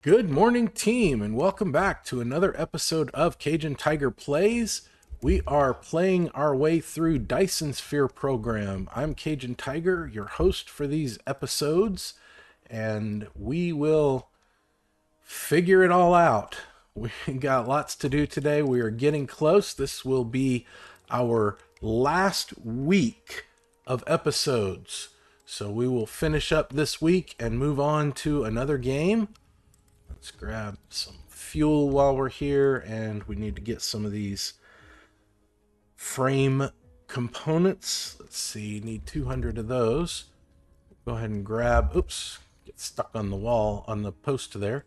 Good morning, team, and welcome back to another episode of Cajun Tiger Plays. We are playing our way through Dyson Sphere Program. I'm Cajun Tiger, your host for these episodes, and we will figure it all out. We got lots to do today. We are getting close. This will be our last week of episodes. So we will finish up this week and move on to another game. Let's grab some fuel while we're here, and we need to get some of these frame components. Let's see, need 200 of those. Go ahead and grab, oops, get stuck on the wall, on the post there.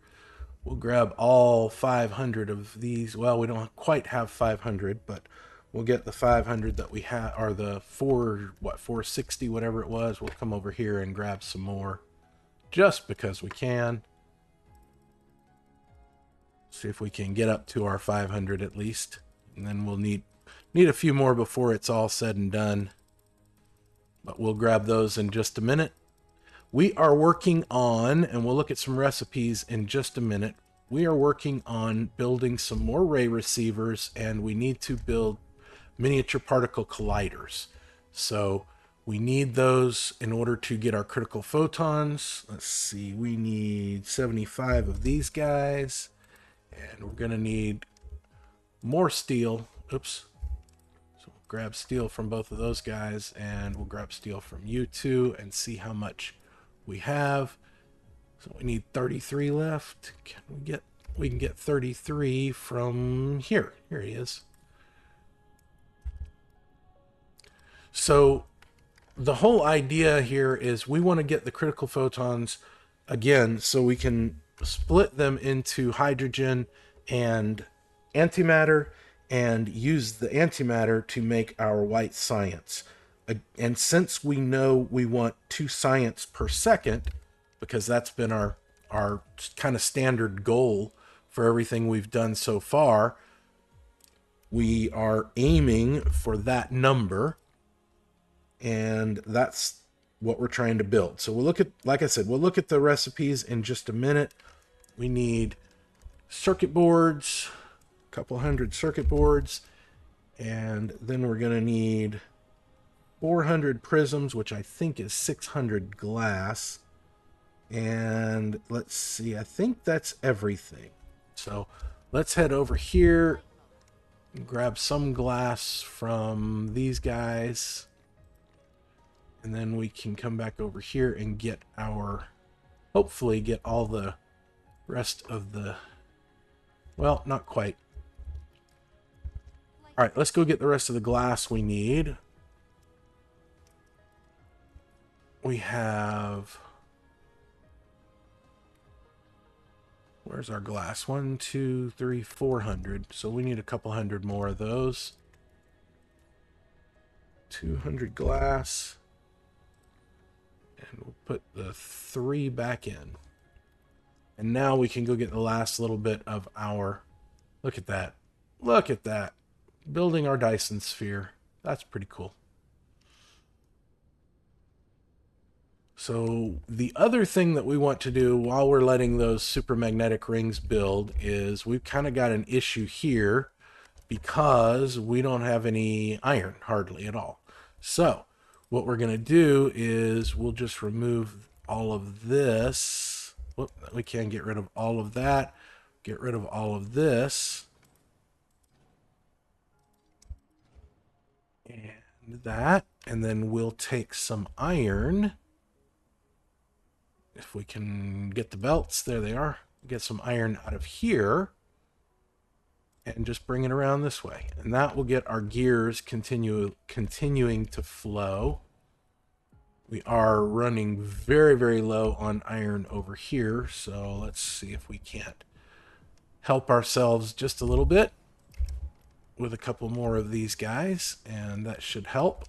We'll grab all 500 of these. Well, we don't quite have 500, but we'll get the 500 that we have, or the 460, whatever it was. We'll come over here and grab some more just because we can. See if we can get up to our 500 at least, and then we'll need a few more before it's all said and done, but we'll grab those in just a minute. We are working on, and we'll look at some recipes in just a minute, we are working on building some more ray receivers, and we need to build miniature particle colliders. So we need those in order to get our critical photons. Let's see, we need 75 of these guys. And we're going to need more steel. Oops. So we'll grab steel from both of those guys, and we'll grab steel from you two and see how much we have. So we need 33 left. We can get 33 from here. Here he is. So the whole idea here is we want to get the critical photons again so we can split them into hydrogen and antimatter and use the antimatter to make our white science. And since we know we want 2 science per second, because that's been our kind of standard goal for everything we've done so far, we are aiming for that number, and that's what we're trying to build. So we'll look at, like I said, we'll look at the recipes in just a minute. We need circuit boards, a couple hundred circuit boards, and then we're going to need 400 prisms, which I think is 600 glass. And let's see, I think that's everything. So let's head over here and grab some glass from these guys. And then we can come back over here and get hopefully get all the rest of the, well, not quite. All right, let's go get the rest of the glass we need. We have, where's our glass? 1, 2, 3, 400. So we need a couple hundred more of those. 200 glass. And we'll put the 3 back in. And now we can go get the last little bit of our, look at that. Look at that. Building our Dyson sphere. That's pretty cool. So the other thing that we want to do while we're letting those supermagnetic rings build is we've kind of got an issue here because we don't have any iron hardly at all. So what we're going to do is we'll just remove all of this. Whoop, we can get rid of all of that. Get rid of all of this. And that. And then we'll take some iron. If we can get the belts, there they are. Get some iron out of here. And just bring it around this way. And that will get our gears continuing to flow. We are running very, very low on iron over here, so let's see if we can't help ourselves just a little bit with a couple more of these guys, and that should help.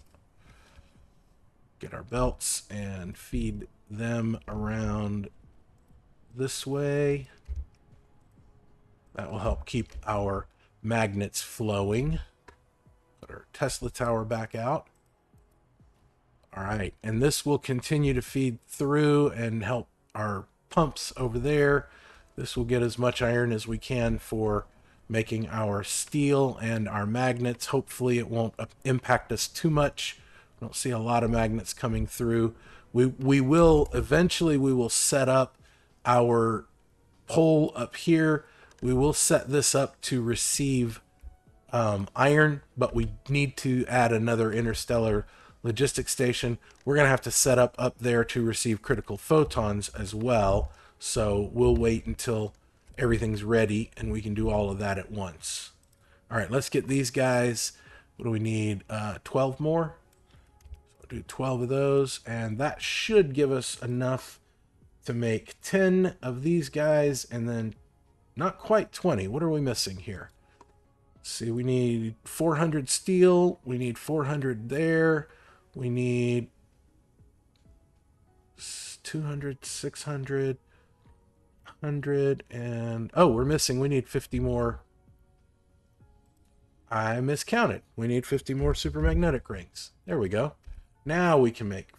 Get our belts and feed them around this way. That will help keep our magnets flowing. Put our Tesla tower back out. All right, and this will continue to feed through and help our pumps over there This will get as much iron as we can for making our steel and our magnets. Hopefully it won't impact us too much. I don't see a lot of magnets coming through. We will eventually we will set up our pole up here. We will set this up to receive iron, but we need to add another interstellar logistics station. We're going to have to set up there to receive critical photons as well. So we'll wait until everything's ready and we can do all of that at once. All right, let's get these guys. What do we need? 12 more. So I'll do 12 of those, and that should give us enough to make 10 of these guys, and then not quite 20. What are we missing here? See, we need 400 steel. We need 400 there. We need 200, 600, 100, and oh, we're missing. We need 50 more. I miscounted. We need 50 more supermagnetic rings. There we go. Now we can make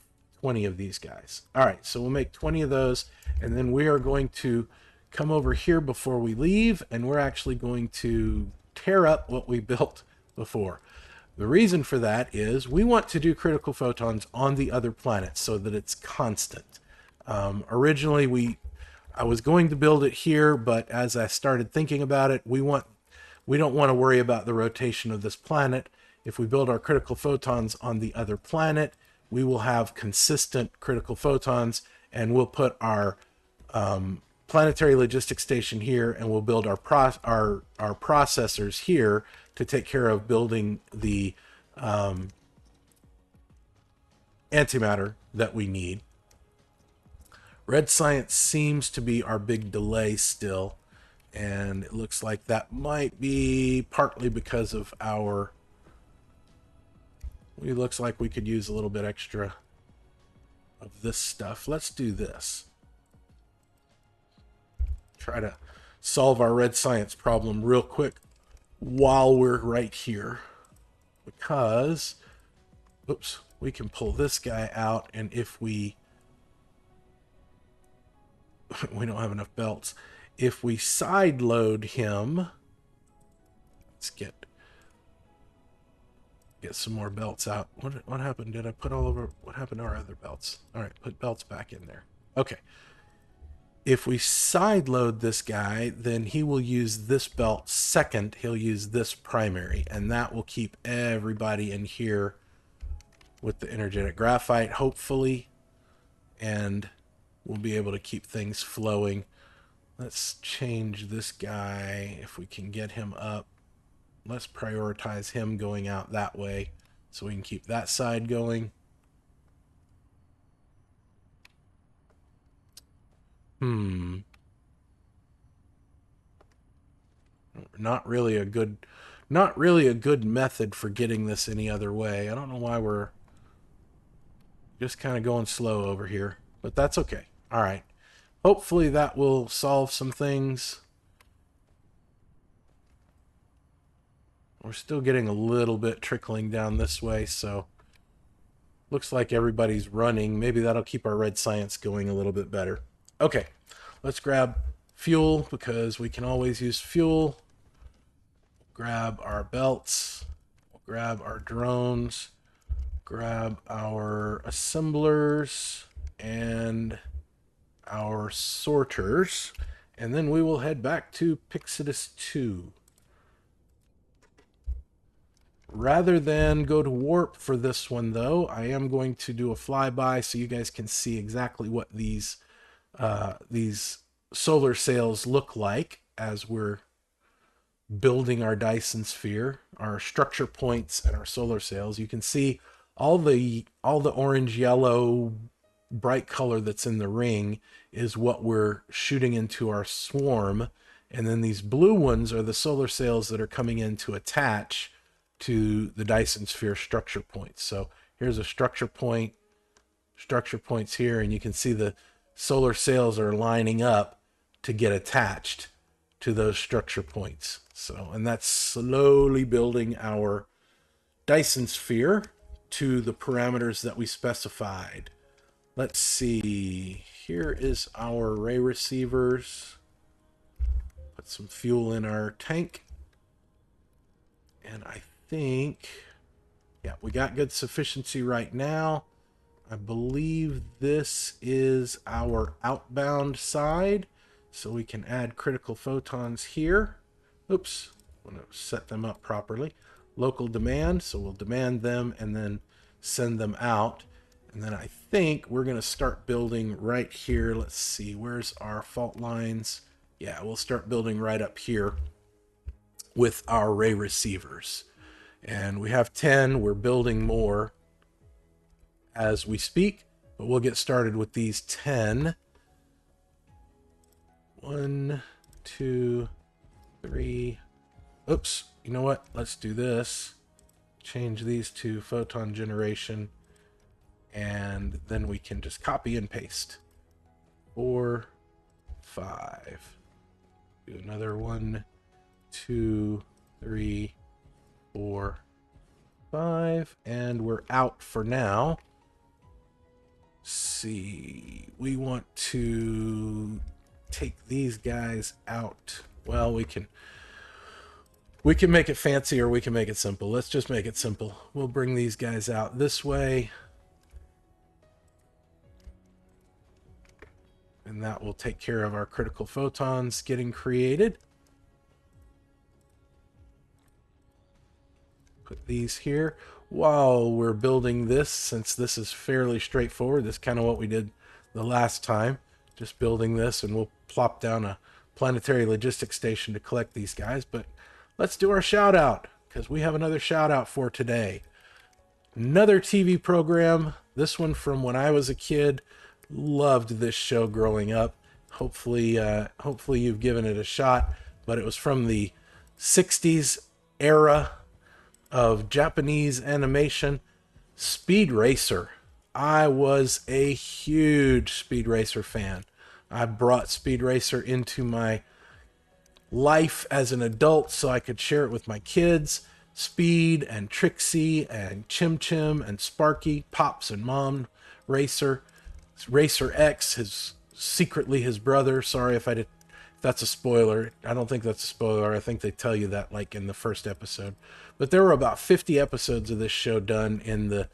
20 of these guys. All right, so we'll make 20 of those, and then we are going to come over here before we leave, and we're actually going to tear up what we built before. The reason for that is we want to do critical photons on the other planets so that it's constant. Originally, I was going to build it here, but as I started thinking about it, we don't want to worry about the rotation of this planet. If we build our critical photons on the other planet, we will have consistent critical photons, and we'll put our planetary logistics station here, and we'll build our processors here to take care of building the antimatter that we need. Red science seems to be our big delay still, and it looks like that might be partly because of our... It looks like we could use a little bit extra of this stuff. Let's do this. Try to solve our red science problem real quick while we're right here. Because, oops, we can pull this guy out, and if we don't have enough belts. If we side load him, let's get some more belts out. What happened? Did I put all over? What happened to our other belts? All right, put belts back in there. Okay. If we side load this guy, then he will use this belt second. He'll use this primary, and that will keep everybody in here with the energetic graphite, hopefully, and we'll be able to keep things flowing. Let's change this guy if we can get him up. Let's prioritize him going out that way so we can keep that side going. Not really a good method for getting this any other way. I don't know why we're just kind of going slow over here, but that's okay. All right. Hopefully that will solve some things. We're still getting a little bit trickling down this way, so looks like everybody's running. Maybe that'll keep our red science going a little bit better. Okay, let's grab fuel because we can always use fuel. Grab our belts, grab our drones, grab our assemblers and our sorters, and then we will head back to Pyxidis II. Rather than go to warp for this one, though, I am going to do a flyby so you guys can see exactly what these solar sails look like as we're building our Dyson sphere, our structure points, and our solar sails. You can see all the orange, yellow, bright color that's in the ring is what we're shooting into our swarm, and then these blue ones are the solar sails that are coming in to attach to the Dyson sphere structure points. So here's a structure point, structure points here, and you can see the solar sails are lining up to get attached to those structure points. So, and that's slowly building our Dyson sphere to the parameters that we specified. Let's see, here is our ray receivers. some fuel in our tank. And I think, yeah, we got good sufficiency right now. I believe this is our outbound side, so we can add critical photons here. Oops, I want to set them up properly. Local demand, so we'll demand them and then send them out. And then I think we're going to start building right here. Let's see, where's our fault lines? Yeah, we'll start building right up here with our array receivers. And we have 10, we're building more as we speak, but we'll get started with these 10. 1, 2, 3. Oops, you know what? Let's do this. Change these to photon generation, and then we can just copy and paste. 4, 5. Do another 1, 2, 3, 4, 5, and we're out for now. See, we want to take these guys out. Well, we can make it fancy or we can make it simple. Let's just make it simple. We'll bring these guys out this way, and that will take care of our critical photons getting created. Put these here. While we're building this, since this is fairly straightforward, this is kind of what we did the last time, just building this, and we'll plop down a planetary logistics station to collect these guys. But let's do our shout out, because we have another shout out for today. Another TV program, this one from when I was a kid. Loved this show growing up. Hopefully you've given it a shot, but it was from the 60s era of Japanese animation. Speed Racer. I was a huge Speed Racer fan. I brought Speed Racer into my life as an adult so I could share it with my kids. Speed and Trixie and Chim Chim and Sparky, Pops and Mom Racer. Racer X is secretly his brother. Sorry if that's a spoiler. I don't think that's a spoiler. I think they tell you that like in the first episode. But there were about 50 episodes of this show done in the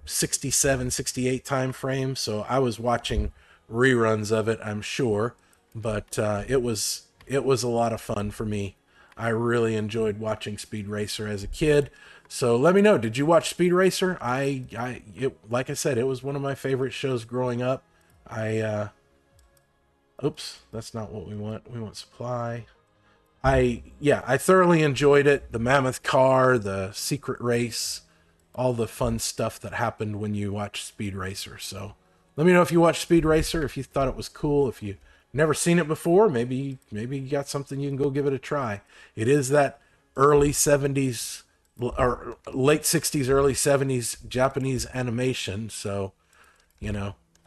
67, 68 time frame. So I was watching reruns of it, I'm sure. But it was a lot of fun for me. I really enjoyed watching Speed Racer as a kid. So let me know, did you watch Speed Racer? Like I said, it was one of my favorite shows growing up. Oops, that's not what we want. We want supply. I thoroughly enjoyed it. The mammoth car, the secret race, all the fun stuff that happened when you watch Speed Racer. So let me know if you watched Speed Racer, if you thought it was cool, if you never seen it before, maybe you got something you can go give it a try. It is that early 70s or late 60s, early 70s Japanese animation. So,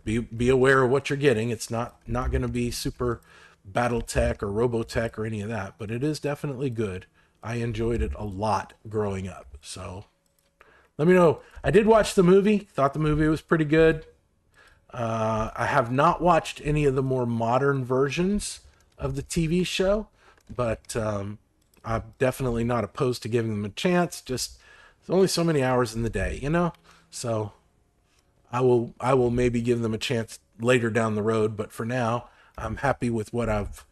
be aware of what you're getting. It's not going to be super Battletech or Robotech or any of that, but it is definitely good. I enjoyed it a lot growing up. So let me know. I did watch the movie, thought the movie was pretty good. I have not watched any of the more modern versions of the TV show, but I'm definitely not opposed to giving them a chance. Just there's only so many hours in the day, So I will maybe give them a chance later down the road, but for now, I'm happy with what I've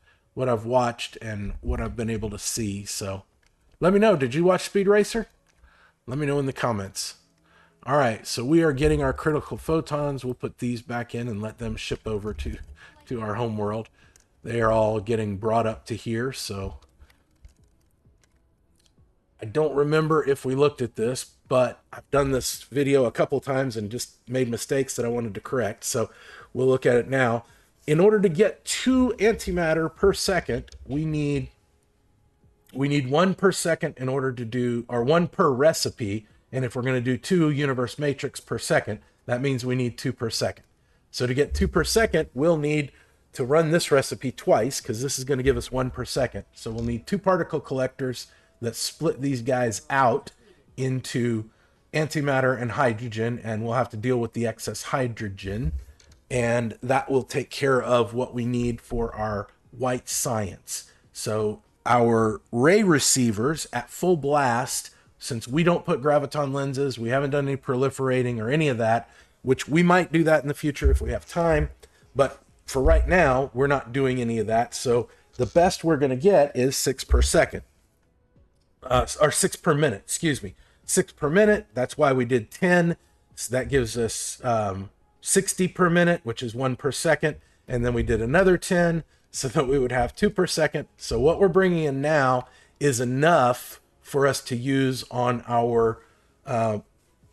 watched and what I've been able to see. So let me know, did you watch Speed Racer? Let me know in the comments. All right, so we are getting our critical photons. We'll put these back in and let them ship over to our home world. They are all getting brought up to here, so I don't remember if we looked at this, but I've done this video a couple times and just made mistakes that I wanted to correct. So we'll look at it now. In order to get 2 antimatter per second, we need 1 per second in order to do, or 1 per recipe. And if we're going to do 2 universe matrix per second, that means we need 2 per second. So to get 2 per second, we'll need to run this recipe twice, because this is going to give us 1 per second. So we'll need 2 particle collectors that split these guys out into antimatter and hydrogen, and we'll have to deal with the excess hydrogen, and that will take care of what we need for our white science. So our ray receivers at full blast, since we don't put graviton lenses, we haven't done any proliferating or any of that, which we might do that in the future if we have time. But for right now, we're not doing any of that. So the best we're going to get is 6 per second, or 6 per minute, excuse me. 6 per minute. That's why we did 10. So that gives us 60 per minute, which is 1 per second. And then we did another 10 so that we would have 2 per second. So what we're bringing in now is enough for us to use on our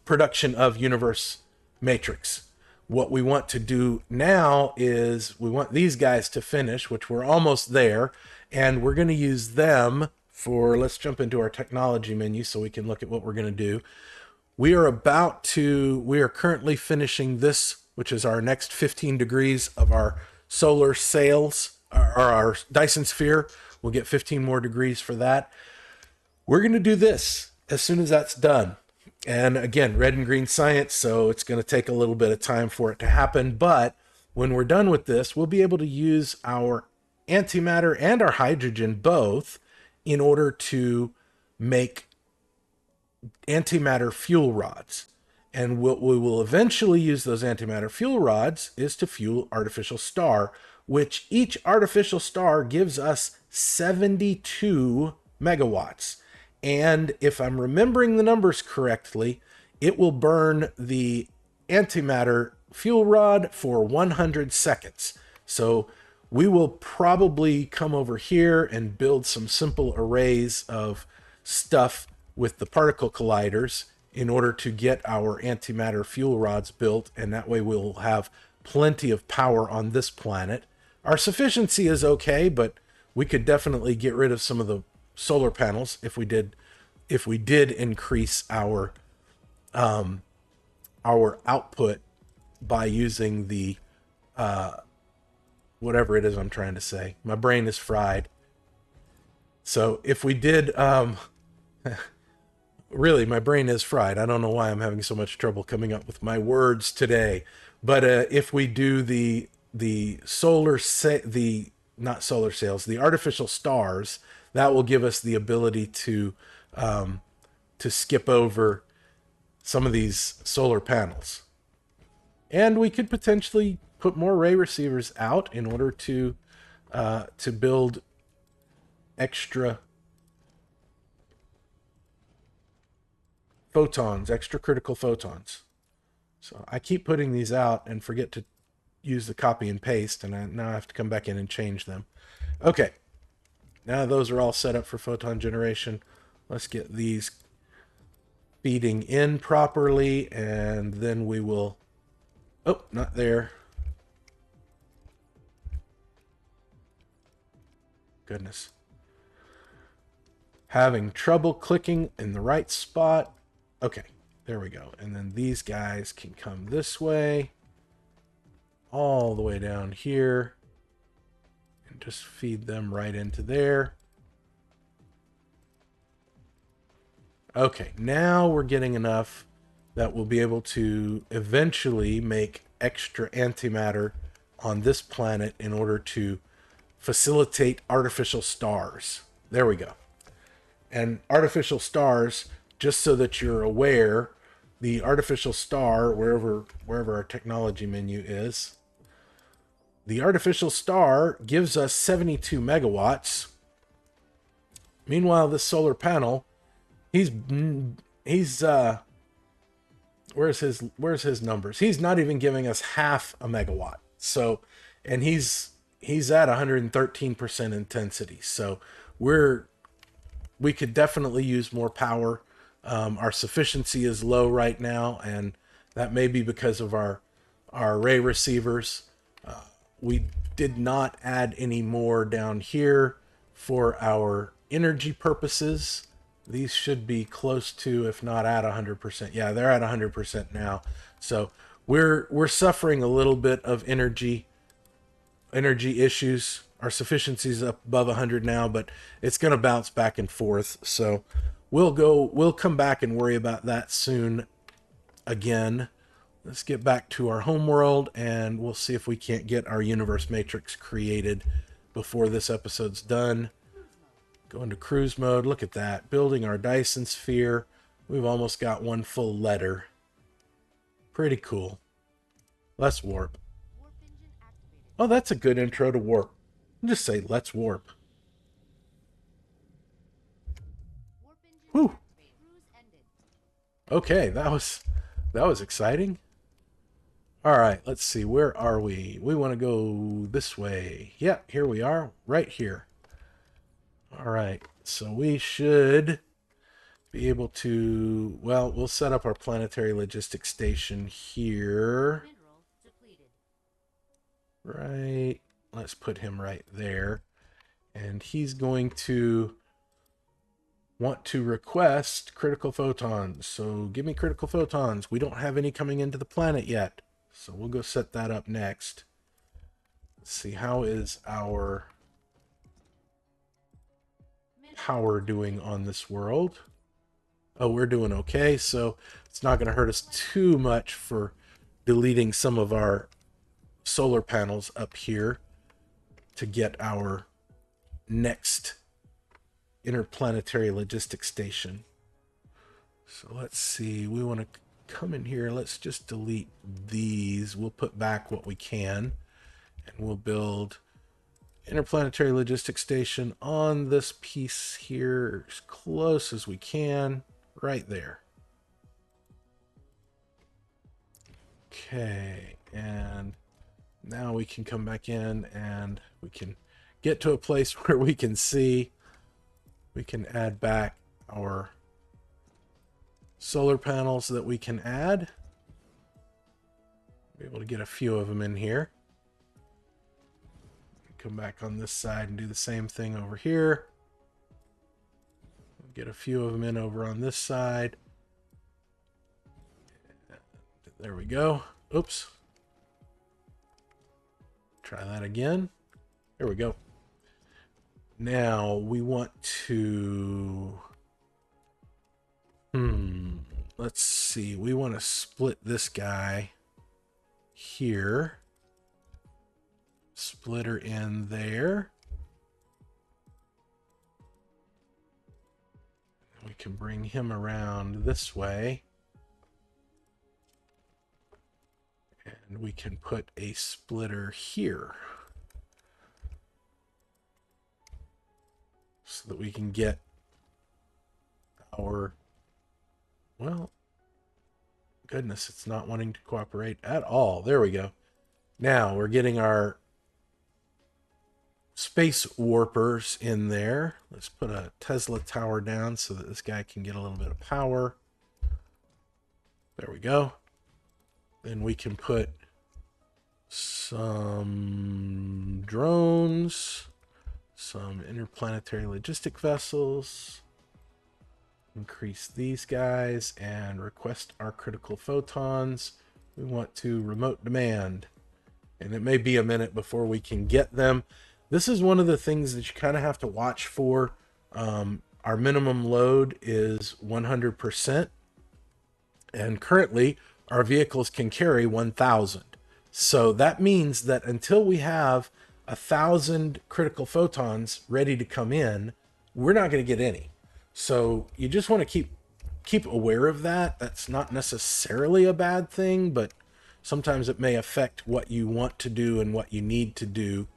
production of universe matrix. What we want to do now is we want these guys to finish, which we're almost there, and we're going to use them for, let's jump into our technology menu so we can look at what we're going to do. We are currently finishing this, which is our next 15 degrees of our solar sails, or our Dyson Sphere. We'll get 15 more degrees for that. We're going to do this as soon as that's done. And again, red and green science, so it's going to take a little bit of time for it to happen. But when we're done with this, we'll be able to use our antimatter and our hydrogen both in order to make antimatter fuel rods. And what we will eventually use those antimatter fuel rods is to fuel artificial star, which each artificial star gives us 72 megawatts. And if I'm remembering the numbers correctly, it will burn the antimatter fuel rod for 100 seconds. So we will probably come over here and build some simple arrays of stuff with the particle colliders in order to get our antimatter fuel rods built, and that way we'll have plenty of power on this planet. Our sufficiency is okay, but we could definitely get rid of some of the solar panels if we did increase our output by using the whatever it is I'm trying to say. My brain is fried. So if we did really, my brain is fried. I don't know why I'm having so much trouble coming up with my words today. But if we do the not solar sails, the artificial stars, that will give us the ability to skip over some of these solar panels. And we could potentially put more ray receivers out in order to build extra photons, extra critical photons. So I keep putting these out and forget to use the copy and paste, and now I have to come back in and change them. Okay, now those are all set up for photon generation. Let's get these feeding in properly, and then we will... Oh, not there. Goodness. Having trouble clicking in the right spot. Okay, there we go. And then these guys can come this way, all the way down here, and just feed them right into there. Okay, now we're getting enough that we'll be able to eventually make extra antimatter on this planet in order to facilitate artificial stars. There we go. And artificial stars, just so that you're aware, the artificial star, wherever our technology menu is, the artificial star gives us 72 megawatts. Meanwhile, this solar panel, he's where's his numbers? He's not even giving us half a megawatt. So, and he's at 113% intensity. So we could definitely use more power. Our sufficiency is low right now, and that may be because of our ray receivers. We did not add any more down here for our energy purposes. These should be close to, if not at 100%. Yeah, they're at 100% now. So we're suffering a little bit of energy issues. Our sufficiency is up above 100 now, but it's going to bounce back and forth. So we'll come back and worry about that soon again. Let's get back to our home world, and we'll see if we can't get our universe matrix created before this episode's done. Go into cruise mode. Look at that. Building our Dyson Sphere. We've almost got one full letter. Pretty cool. Let's warp. Oh, that's a good intro to warp. Just say, let's warp. Whew. Okay, that was exciting. All right, let's see. Where are we? We want to go this way. Yeah, here we are, right here. All right, so we should be able to, well, we'll set up our planetary logistics station here. Right. Let's put him right there. And he's going to want to request critical photons. So give me critical photons. We don't have any coming into the planet yet. So we'll go set that up next. Let's see, how is our power doing on this world? Oh, we're doing okay. So it's not going to hurt us too much for deleting some of our solar panels up here to get our next interplanetary logistics station. So let's see, we want to come in here. Let's just delete these. We'll put back what we can, and we'll build interplanetary logistics station on this piece here as close as we can, right there. Okay, and now we can come back in and we can get to a place where we can see. We can add back our solar panels that we can add. Be able to get a few of them in here. Come back on this side and do the same thing over here. Get a few of them in over on this side. There we go. Oops. Try that again. There we go. Now we want to, let's see. We want to split this guy here. Splitter in there. We can bring him around this way. And we can put a splitter here. So that we can get our, well, goodness, it's not wanting to cooperate at all. There we go. Now we're getting our space warpers in there. Let's put a Tesla tower down so that this guy can get a little bit of power. There we go. Then we can put some drones, some interplanetary logistic vessels, increase these guys, and request our critical photons. We want to remote demand, and it may be a minute before we can get them. This is one of the things that you kind of have to watch for. Our minimum load is 100%, and currently our vehicles can carry 1,000. So that means that until we have 1,000 critical photons ready to come in, we're not going to get any. So you just want to keep aware of that. That's not necessarily a bad thing, but sometimes it may affect what you want to do and what you need to do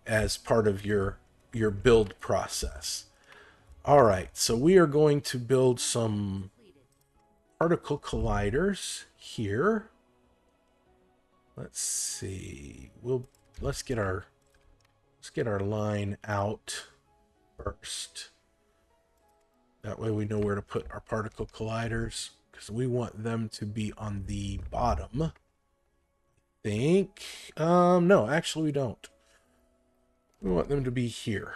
as part of your build process. All right, so we are going to build some particle colliders here. Let's see. Let's get our line out first. That way we know where to put our particle colliders, because we want them to be on the bottom. I think. No, actually we don't. We want them to be here.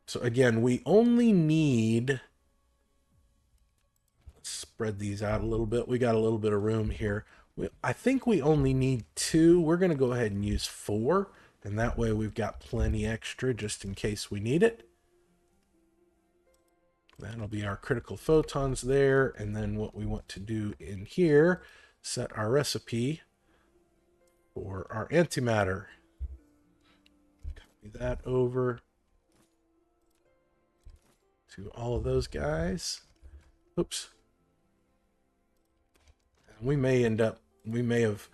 So again, we only need, let's spread these out a little bit. We got a little bit of room here. I think we only need 2. We're going to go ahead and use 4, and that way we've got plenty extra just in case we need it. That'll be our critical photons there, and then what we want to do in here, set our recipe for our antimatter. Copy that over. to all of those guys. Oops. We may have,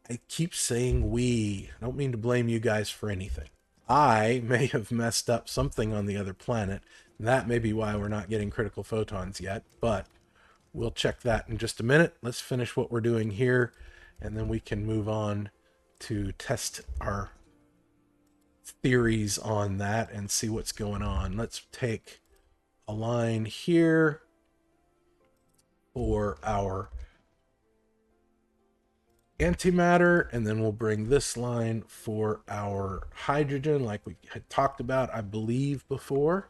I keep saying we. I don't mean to blame you guys for anything. I may have messed up something on the other planet. And that may be why we're not getting critical photons yet, but we'll check that in just a minute. Let's finish what we're doing here, and then we can move on to test our theories on that and see what's going on. Let's take a line here for our antimatter, and then we'll bring this line for our hydrogen like we had talked about, I believe, before.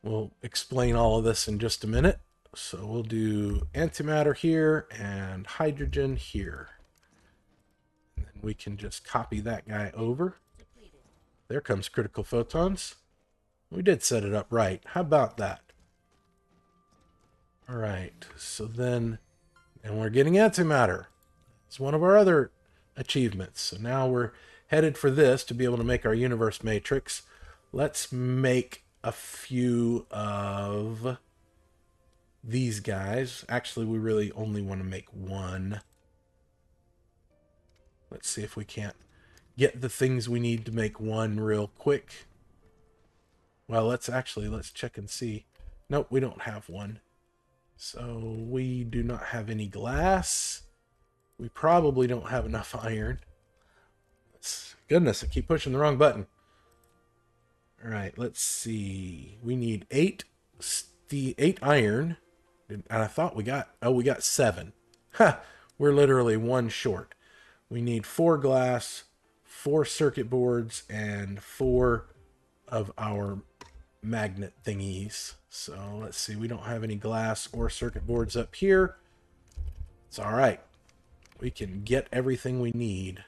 We'll explain all of this in just a minute. So we'll do antimatter here and hydrogen here. And then we can just copy that guy over. There comes critical photons. We did set it up right. How about that? All right, so then, and we're getting antimatter. It's one of our other achievements. So now we're headed for this to be able to make our universe matrix. Let's make a few of these guys. Actually, we really only want to make one. Let's see if we can't get the things we need to make one real quick. Well, let's check and see. Nope, we don't have one. So we do not have any glass. We probably don't have enough iron. Goodness, I keep pushing the wrong button. All right, let's see. We need 8 iron. And I thought we got 7. Ha! We're literally 1 short. We need 4 glass, 4 circuit boards, and 4 of our magnet thingies. So let's see. We don't have any glass or circuit boards up here. It's all right. We can get everything we need.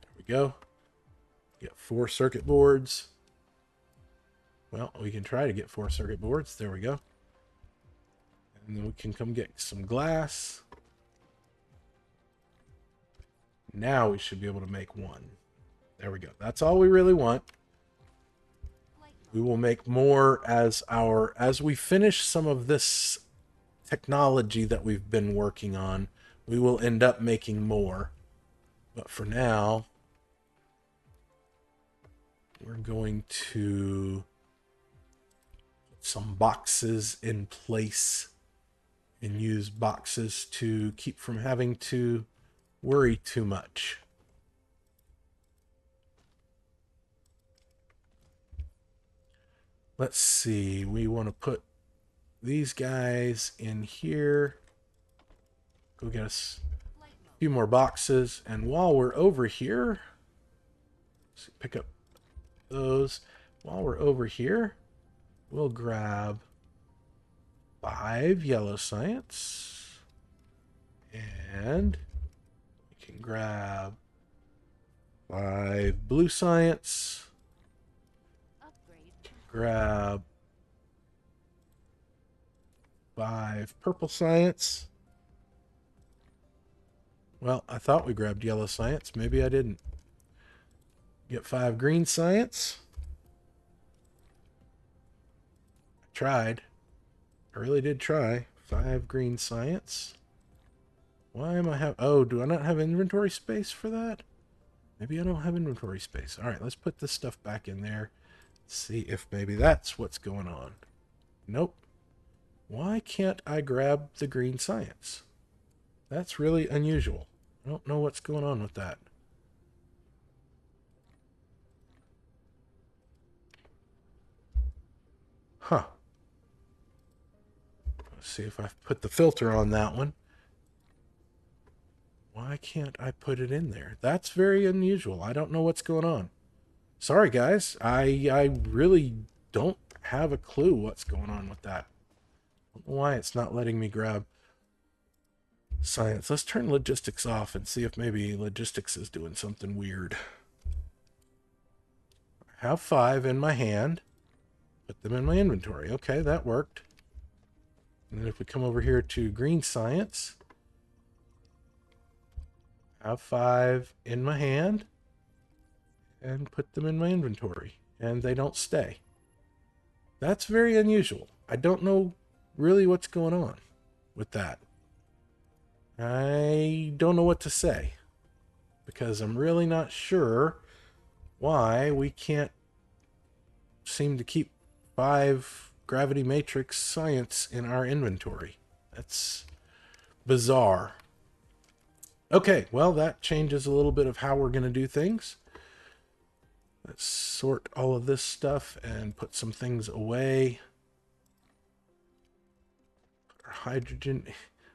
There we go. Get 4 circuit boards. Well, we can try to get 4 circuit boards. There we go. And then we can come get some glass. Now we should be able to make 1. There we go. That's all we really want. We will make more as we finish some of this technology that we've been working on. We will end up making more. But for now, we're going to put some boxes in place and use boxes to keep from having to worry too much. Let's see, we want to put these guys in here. Go get us a few more boxes. And while we're over here, let's pick up those. While we're over here, we'll grab 5 yellow science. And we can grab 5 blue science. Grab 5 purple science. Well, I thought we grabbed yellow science. Maybe I didn't. Get 5 green science. I tried. I really did try. 5 green science. Why am I oh, do I not have inventory space for that? Maybe I don't have inventory space. All right, let's put this stuff back in there. See if maybe that's what's going on. Nope. Why can't I grab the green science? That's really unusual. I don't know what's going on with that. Huh. Let's see if I put the filter on that one. Why can't I put it in there? That's very unusual. I don't know what's going on. Sorry, guys. I really don't have a clue what's going on with that. I don't know why it's not letting me grab science. Let's turn logistics off and see if maybe logistics is doing something weird. I have 5 in my hand. Put them in my inventory. Okay, that worked. And then if we come over here to green science, I have 5 in my hand. And put them in my inventory. and they don't stay. That's very unusual. I don't know really what's going on with that. I don't know what to say because I'm really not sure why we can't seem to keep 5 gravity matrix science in our inventory. That's bizarre. Okay, well, that changes a little bit of how we're going to do things. Let's sort all of this stuff and put some things away. Our hydrogen.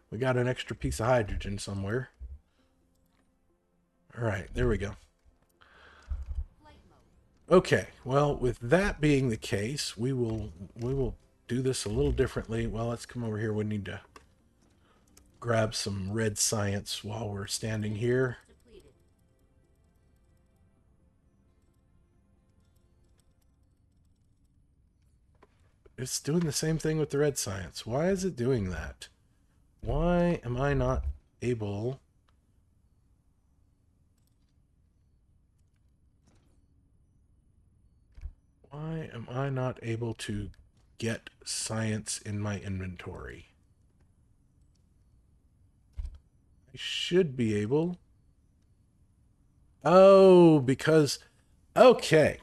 We got an extra piece of hydrogen somewhere. All right, there we go. Okay, well, with that being the case, we will do this a little differently. Well, let's come over here. We need to grab some red science while we're standing here. It's doing the same thing with the red science. Why is it doing that? Why am I not able... Why am I not able to get science in my inventory? I should be able. Oh, because... Okay.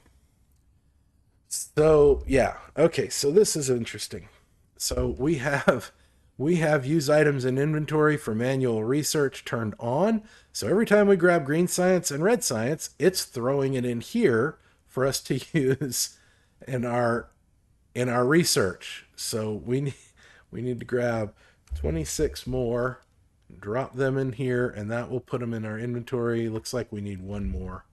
So, yeah. Okay, so this is interesting. So we have use items in inventory for manual research turned on. So every time we grab green science and red science, it's throwing it in here for us to use in our research. So we need to grab 26 more, drop them in here, and that will put them in our inventory. Looks like we need one more.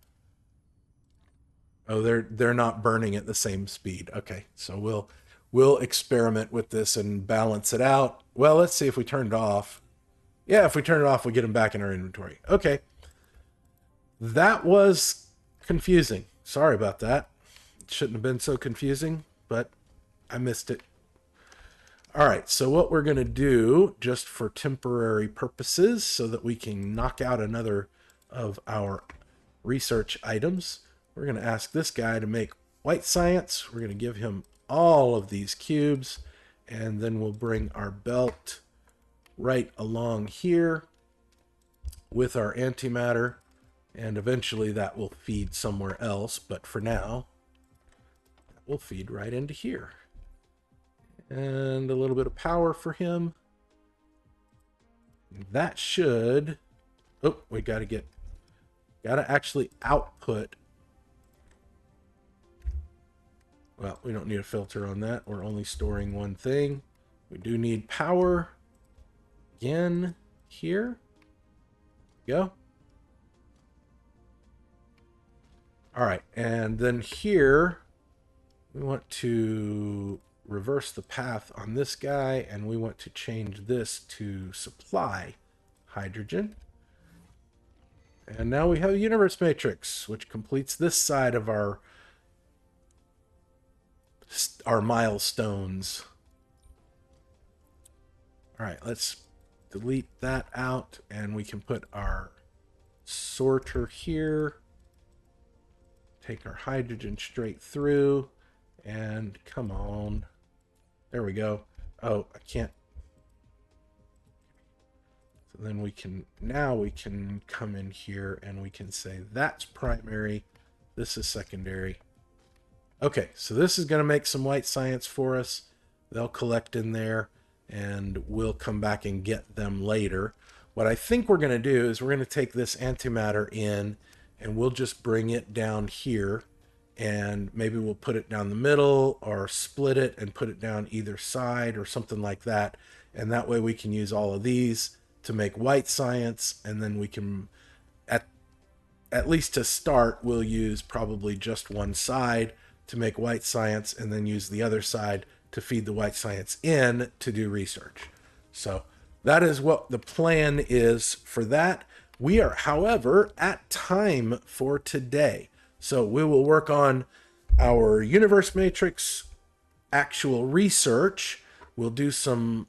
Oh, they're not burning at the same speed. Okay, so we'll experiment with this and balance it out. Well, let's see if we turn it off. Yeah, if we turn it off, we get them back in our inventory. Okay. That was confusing. Sorry about that. It shouldn't have been so confusing, but I missed it. All right, so what we're going to do, just for temporary purposes, so that we can knock out another of our research items, we're going to ask this guy to make white science. We're going to give him all of these cubes, and then we'll bring our belt right along here with our antimatter, and eventually that will feed somewhere else, but for now, that will feed right into here. And a little bit of power for him. That should... Oh, we got to actually output. Well, we don't need a filter on that. We're only storing one thing. We do need power. Again, here. Go. All right, and then here, we want to reverse the path on this guy, and we want to change this to supply hydrogen. And now we have a universe matrix, which completes this side of our milestones. All right, let's delete that out, and we can put our sorter here. Take our hydrogen straight through, and come on. There we go. Oh, I can't. So then now we can come in here and we can say that's primary, this is secondary. Okay, so this is going to make some white science for us. They'll collect in there, and we'll come back and get them later. What I think we're going to do is we're going to take this antimatter in, and we'll just bring it down here, and maybe we'll put it down the middle or split it and put it down either side or something like that. And that way we can use all of these to make white science, and then we can, at least to start, we'll use probably just one side to make white science, and then use the other side to feed the white science in to do research. So that is what the plan is for that. We are, however, at time for today. So we will work on our universe matrix actual research. We'll do some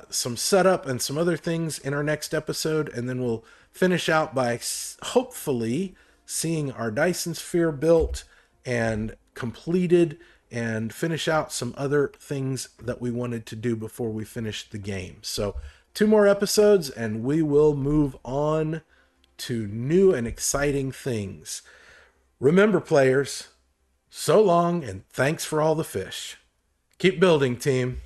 setup and some other things in our next episode, and then we'll finish out by hopefully seeing our Dyson Sphere built and completed and finish out some other things that we wanted to do before we finished the game. So 2 more episodes and we will move on to new and exciting things. Remember, players, so long and thanks for all the fish. Keep building, team.